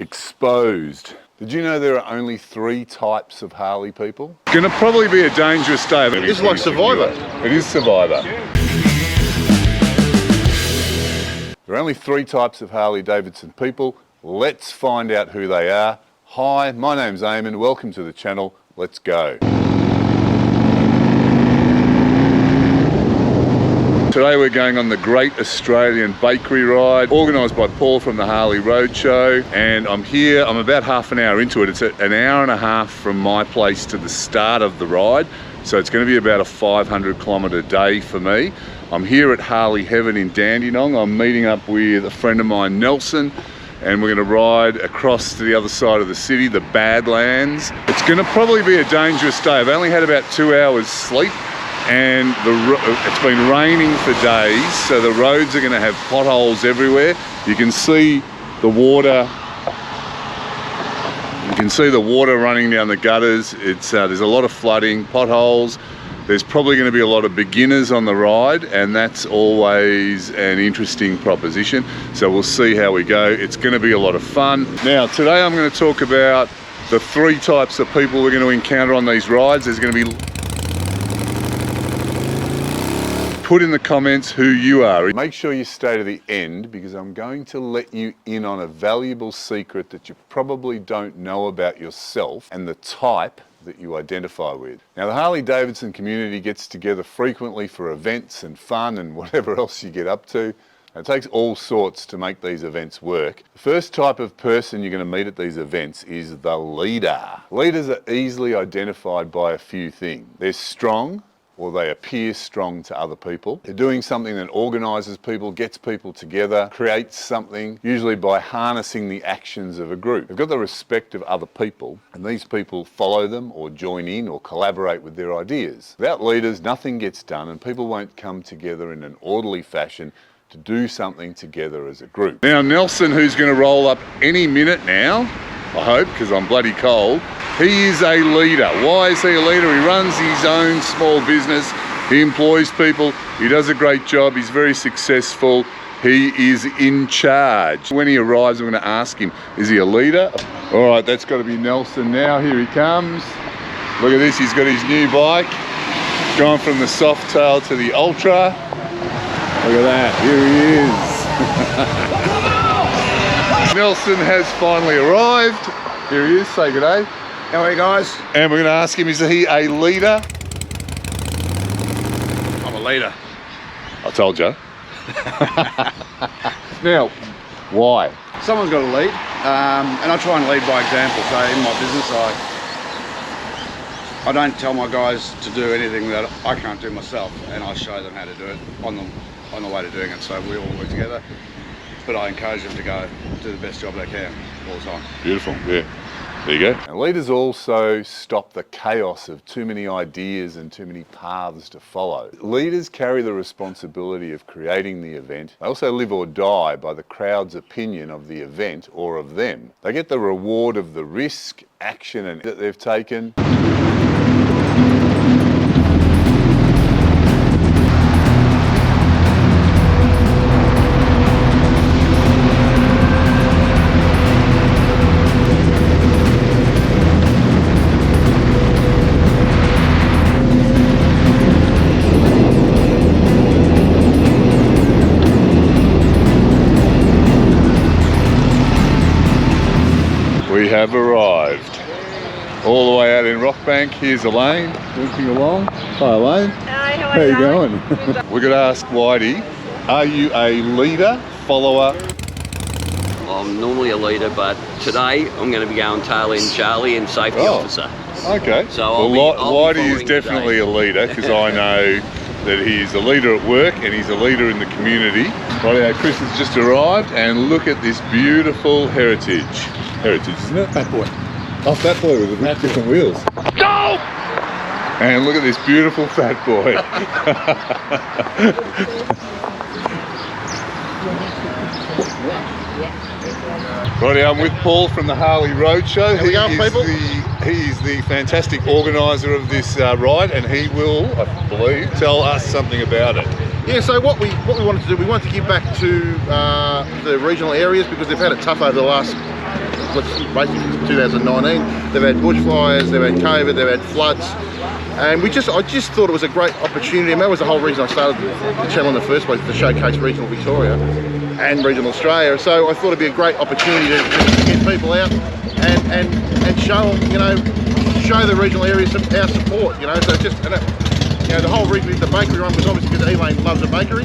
Exposed. Did you know there are only 3 types of Harley people? Gonna probably be a dangerous day. It's like Survivor. It is Survivor. There are only 3 types of Harley Davidson people. Let's find out who they are. Hi, my name's Eamon. Welcome to the channel. Let's go. Today we're going on the Great Australian Bakery Ride, organised by Paul from the Harley Roadshow, and I'm here, I'm about half an hour into it. It's an hour and a half from my place to the start of the ride, so it's going to be about a 500 kilometre day for me. I'm here at Harley Heaven in Dandenong. I'm meeting up with a friend of mine, Nelson, and we're going to ride across to the other side of the city, the Badlands. It's going to probably be a dangerous day. I've only had about 2 hours sleep, and it's been raining for days, so the roads are going to have potholes everywhere. You can see the water. You can see the water running down the gutters. There's a lot of flooding, potholes. There's probably going to be a lot of beginners on the ride, and that's always an interesting proposition. So we'll see how we go. It's going to be a lot of fun. Now, today I'm going to talk about the 3 types of people we're going to encounter on these rides. There's going to be... Put in the comments who you are. Make sure you stay to the end, because I'm going to let you in on a valuable secret that you probably don't know about yourself and the type that you identify with. Now, the Harley Davidson community gets together frequently for events and fun and whatever else you get up to. It takes all sorts to make these events work. The first type of person you're going to meet at these events is the leader. Leaders are easily identified by a few things. They're strong, or they appear strong to other people. They're doing something that organises people, gets people together, creates something, usually by harnessing the actions of a group. They've got the respect of other people, and these people follow them or join in or collaborate with their ideas. Without leaders, nothing gets done, and people won't come together in an orderly fashion to do something together as a group. Now, Nelson, who's going to roll up any minute now, I hope, because I'm bloody cold. He is a leader. Why is he a leader? He runs his own small business. He employs people. He does a great job. He's very successful. He is in charge. When he arrives, I'm going to ask him, is he a leader? All right, that's got to be Nelson now. Here he comes. Look at this. He's got his new bike. Gone from the Softail to the Ultra. Look at that. Here he is. Nelson has finally arrived. Here he is. Say good day. How are you guys? And we're going to ask him, is he a leader? I'm a leader. I told you. Now, why? Someone's got to lead, and I try and lead by example. So in my business, I don't tell my guys to do anything that I can't do myself, and I show them how to do it on the way to doing it. So we all work together, but I encourage them to go do the best job they can all the time. Beautiful, yeah. There you go. And leaders also stop the chaos of too many ideas and too many paths to follow. Leaders carry the responsibility of creating the event. They also live or die by the crowd's opinion of the event or of them. They get the reward of the risk, action, and that they've taken. We have arrived. All the way out in Rockbank. Here's Elaine, walking along. Hi Elaine. Hi, how are you going? We're going to ask Whitey, are you a leader, follower? I'm normally a leader, but today I'm going to be going tail end Charlie and safety officer. Okay. So Whitey is definitely a leader, because I know that he's a leader at work and he's a leader in the community. Rightio, Chris has just arrived, and look at this beautiful heritage, isn't it? Fat boy. Oh, fat boy with the different wheels. Go! And look at this beautiful fat boy. Righty, I'm with Paul from the Harley Roadshow. He is the fantastic organiser of this ride, and he will, I believe, tell us something about it. Yeah, so what we wanted to do, we wanted to give back to the regional areas, because they've had it tough over the last racing since 2019. They've had bushfires, they've had COVID, they've had floods. And I just thought it was a great opportunity, and that was the whole reason I started the channel in the first place, to showcase regional Victoria and regional Australia. So I thought it'd be a great opportunity to get people out and show them, you know, show the regional areas our support, you know. So just, you know, the whole reason the bakery run was obviously because Elaine loves a bakery.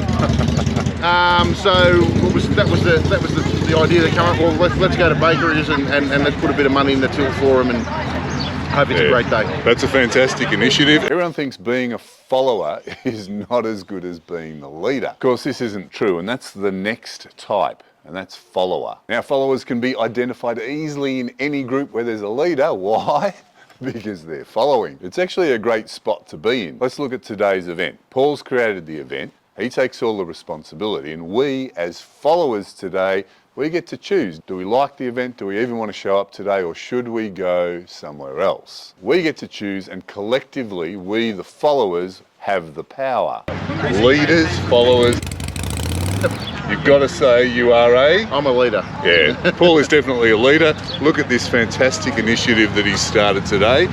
So that was the idea to come up. Well, let's go to bakeries and let's put a bit of money in the till for them, and hope it's a great day. That's a fantastic initiative. Everyone thinks being a follower is not as good as being the leader. Of course, this isn't true, and that's the next type, and that's follower. Now, followers can be identified easily in any group where there's a leader. Why? Because they're following. It's actually a great spot to be in. Let's look at today's event. Paul's created the event. He takes all the responsibility, and we, as followers today, we get to choose. Do we like the event? Do we even want to show up today, or should we go somewhere else? We get to choose, and collectively, we, the followers, have the power. Leaders, followers. You've got to say you are I'm a leader. Yeah, Paul is definitely a leader. Look at this fantastic initiative that he's started today.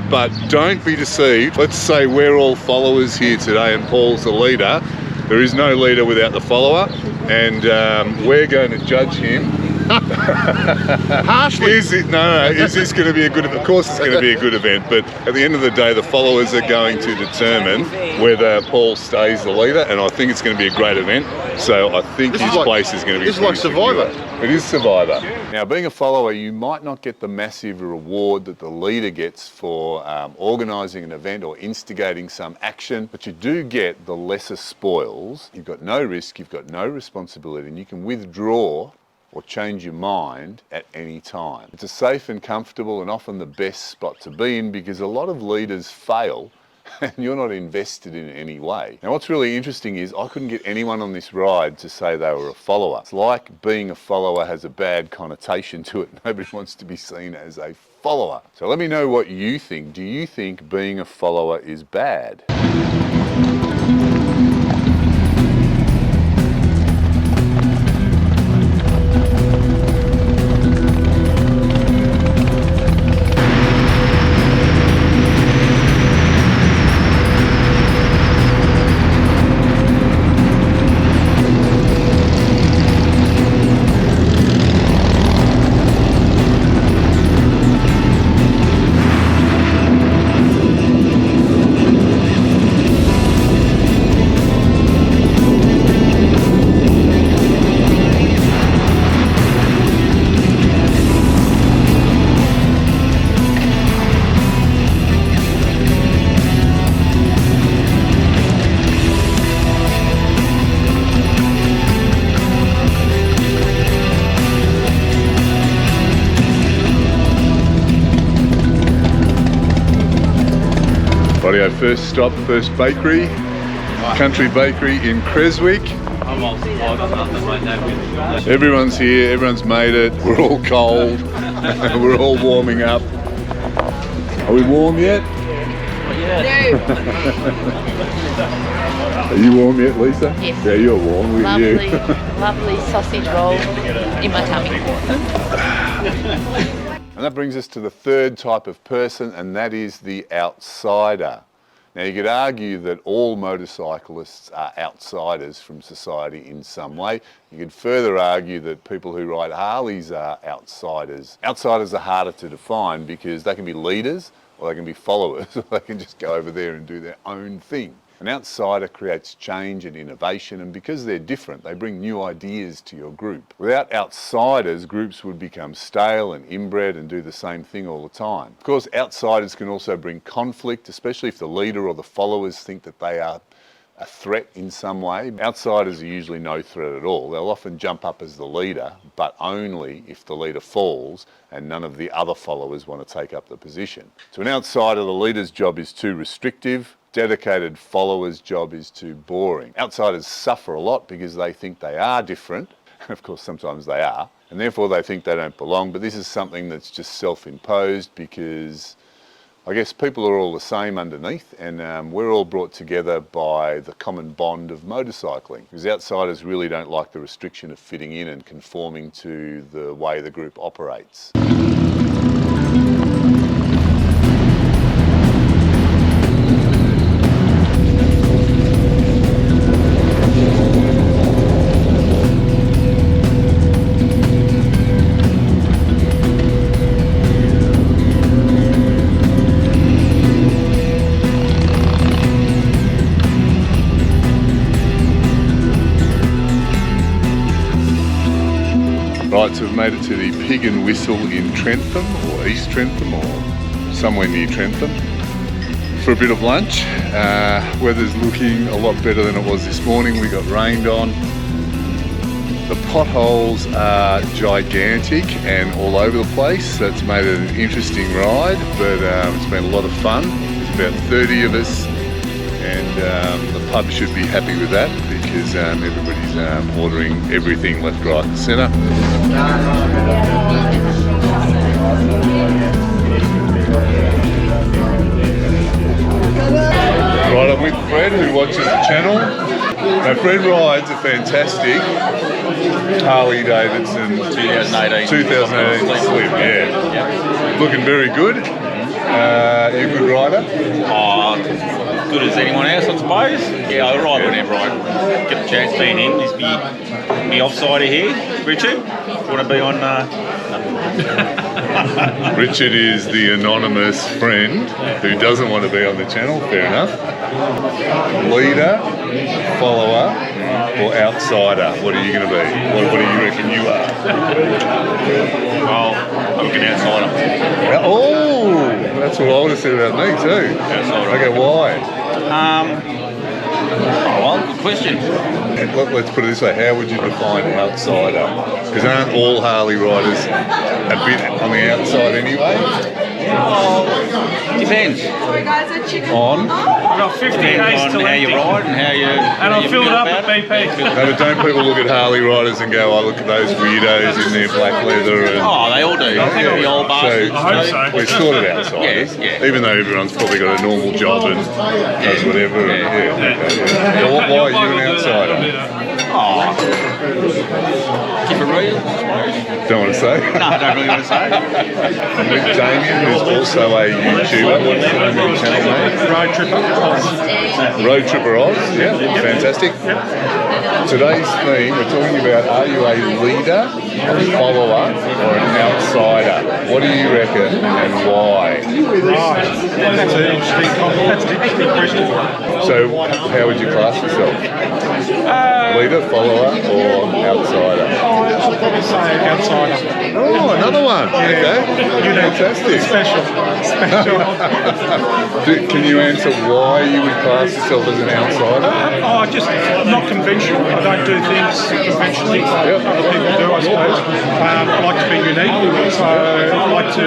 But don't be deceived. Let's say we're all followers here today and Paul's the leader. There is no leader without the follower, and we're going to judge him. Harshly. Is this going to be a good event? Of course it's going to be a good event, but at the end of the day, the followers are going to determine whether Paul stays the leader, and I think it's going to be a great event. So I think his place is going to be... This is like Survivor. It is Survivor. Now, being a follower, you might not get the massive reward that the leader gets for organising an event or instigating some action, but you do get the lesser spoils. You've got no risk, you've got no responsibility, and you can withdraw or change your mind at any time. It's a safe and comfortable and often the best spot to be in, because a lot of leaders fail and you're not invested in any way. Now, what's really interesting is I couldn't get anyone on this ride to say they were a follower. It's like being a follower has a bad connotation to it. Nobody wants to be seen as a follower. So let me know what you think. Do you think being a follower is bad? Rightio, first stop, first bakery, Country Bakery in Creswick. Everyone's here, everyone's made it, we're all cold, we're all warming up. Are we warm yet? No. Are you warm yet, Lisa? Yes. Yeah, you're warm. Look at Lovely, you. lovely sausage roll in my tummy. And that brings us to the third type of person, and that is the outsider. Now, you could argue that all motorcyclists are outsiders from society in some way. You could further argue that people who ride Harleys are outsiders. Outsiders are harder to define because they can be leaders or they can be followers, or they can just go over there and do their own thing. An outsider creates change and innovation, and because they're different, they bring new ideas to your group. Without outsiders, groups would become stale and inbred and do the same thing all the time. Of course, outsiders can also bring conflict, especially if the leader or the followers think that they are a threat in some way. Outsiders are usually no threat at all. They'll often jump up as the leader, but only if the leader falls and none of the other followers want to take up the position. To an outsider, the leader's job is too restrictive. Dedicated followers' job is too boring. Outsiders suffer a lot because they think they are different, and of course sometimes they are, and therefore they think they don't belong, but this is something that's just self-imposed because I guess people are all the same underneath, and we're all brought together by the common bond of motorcycling, because outsiders really don't like the restriction of fitting in and conforming to the way the group operates. Right, so we've made it to the Pig and Whistle in Trentham, or East Trentham, or somewhere near Trentham, for a bit of lunch. Weather's looking a lot better than it was this morning. We got rained on. The potholes are gigantic and all over the place. That's made it an interesting ride, but it's been a lot of fun. There's about 30 of us, and the pub should be happy with that, because everybody's ordering everything left, right and centre. Right, I'm with Fred, who watches the channel. Now, Fred rides a fantastic Harley Davidson 2018 Slim, yeah. Looking very good. You a good rider? Good as anyone else, I suppose. Yeah, I ride whenever I get the chance. Being him, he's me offsider here. Richard, want to be on? Richard is the anonymous friend who doesn't want to be on the channel. Fair enough. Leader, follower, or outsider? What are you going to be? What do you reckon you are? Well, I'm an outsider. Oh, that's what I would have said about me too. Outsider. Okay, why? Well, good question. Let's put it this way, how would you define outsider? Because aren't all Harley riders a bit on the outside anyway? Depends. On? I've got 50 days On to how you ride and how you. and I'll fill it up at BP. No, but don't people look at Harley riders and go, oh, look at those weirdos in their black leather? And, Oh, they all do. The old bastards. I hope so. we're sort of outsiders, Yeah. even though everyone's probably got a normal job and does whatever. So why are you an outsider? Keep it real, I suppose. Don't want to say. No, I don't really want to say. I'm with Damien, who's also a YouTuber. What's the name of your channel name? Road Tripper Oz. Road Tripper Oz, yeah, fantastic. Today's theme, we're talking about, are you a leader, a follower, or an outsider? What do you reckon and why? Right. That's an interesting question. So, how would you class yourself? Leader, follower, or outsider? I'll probably say outsider. Oh, another one. Okay, fantastic. Special. Can you answer why you would class yourself as an outsider? Just not conventional. I don't do things conventionally. Yep. Other people do, I suppose. I like to be unique, so I like to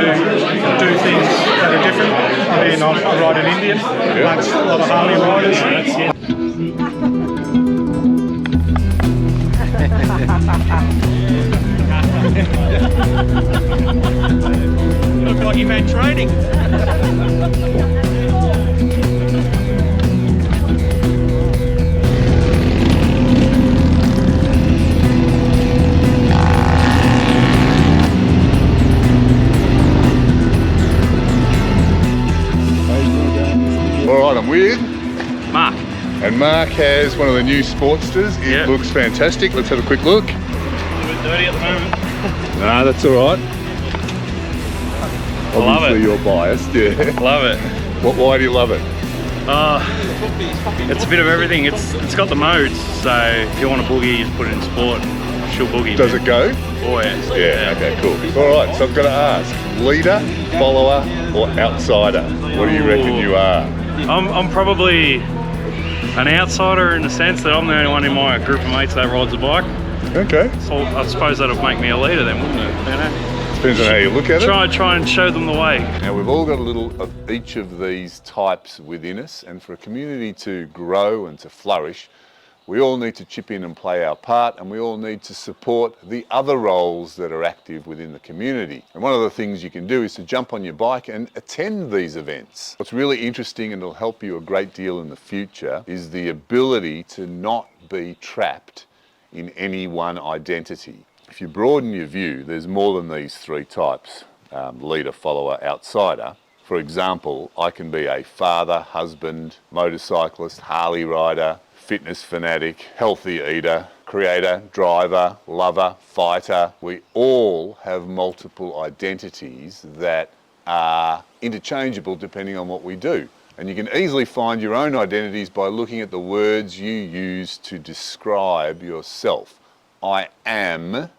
do things that are different. I mean, I ride an Indian, amongst a lot of Harley riders. Look like you've had training. All right, I'm with Mark. And Mark has one of the new Sportsters. It looks fantastic. Let's have a quick look. A bit dirty at the moment. Nah, that's all right. love Obviously it. you're biased, yeah. Love it. Why do you love it? It's a bit of everything. It's got the modes, so if you want a boogie, you just put it in sport. She'll boogie. Does it go? Oh yes. Yeah, okay, cool. All right, so I've got to ask, leader, follower, or outsider? What do you reckon you are? I'm probably an outsider in the sense that I'm the only one in my group of mates that rides a bike. Okay. So I suppose that'll make me a leader then, wouldn't it? You know? Depends on how you look at it. Try and show them the way. Now we've all got a little of each of these types within us, and for a community to grow and to flourish, We all need to chip in and play our part, and we all need to support the other roles that are active within the community. And one of the things you can do is to jump on your bike and attend these events. What's really interesting, and it'll help you a great deal in the future, is the ability to not be trapped in any one identity. If you broaden your view, there's more than these three types: leader, follower, outsider. For example, I can be a father, husband, motorcyclist, Harley rider, fitness fanatic, healthy eater, creator, driver, lover, fighter. We all have multiple identities that are interchangeable depending on what we do. And you can easily find your own identities by looking at the words you use to describe yourself. I am,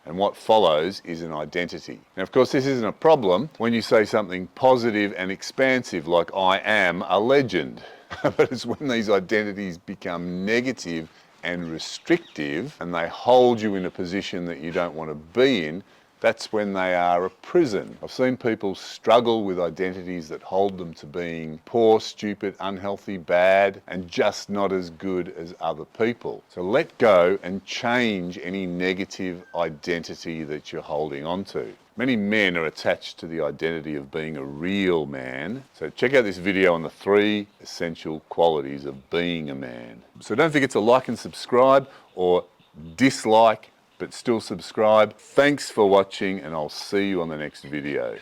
and what follows is an identity. Now, of course, this isn't a problem when you say something positive and expansive like I am a legend. But it's when these identities become negative and restrictive and they hold you in a position that you don't want to be in, that's when they are a prison. I've seen people struggle with identities that hold them to being poor, stupid, unhealthy, bad, and just not as good as other people. So let go and change any negative identity that you're holding on to. Many men are attached to the identity of being a real man. So check out this video on the 3 essential qualities of being a man. So don't forget to like and subscribe, or dislike but still subscribe. Thanks for watching, and I'll see you on the next video.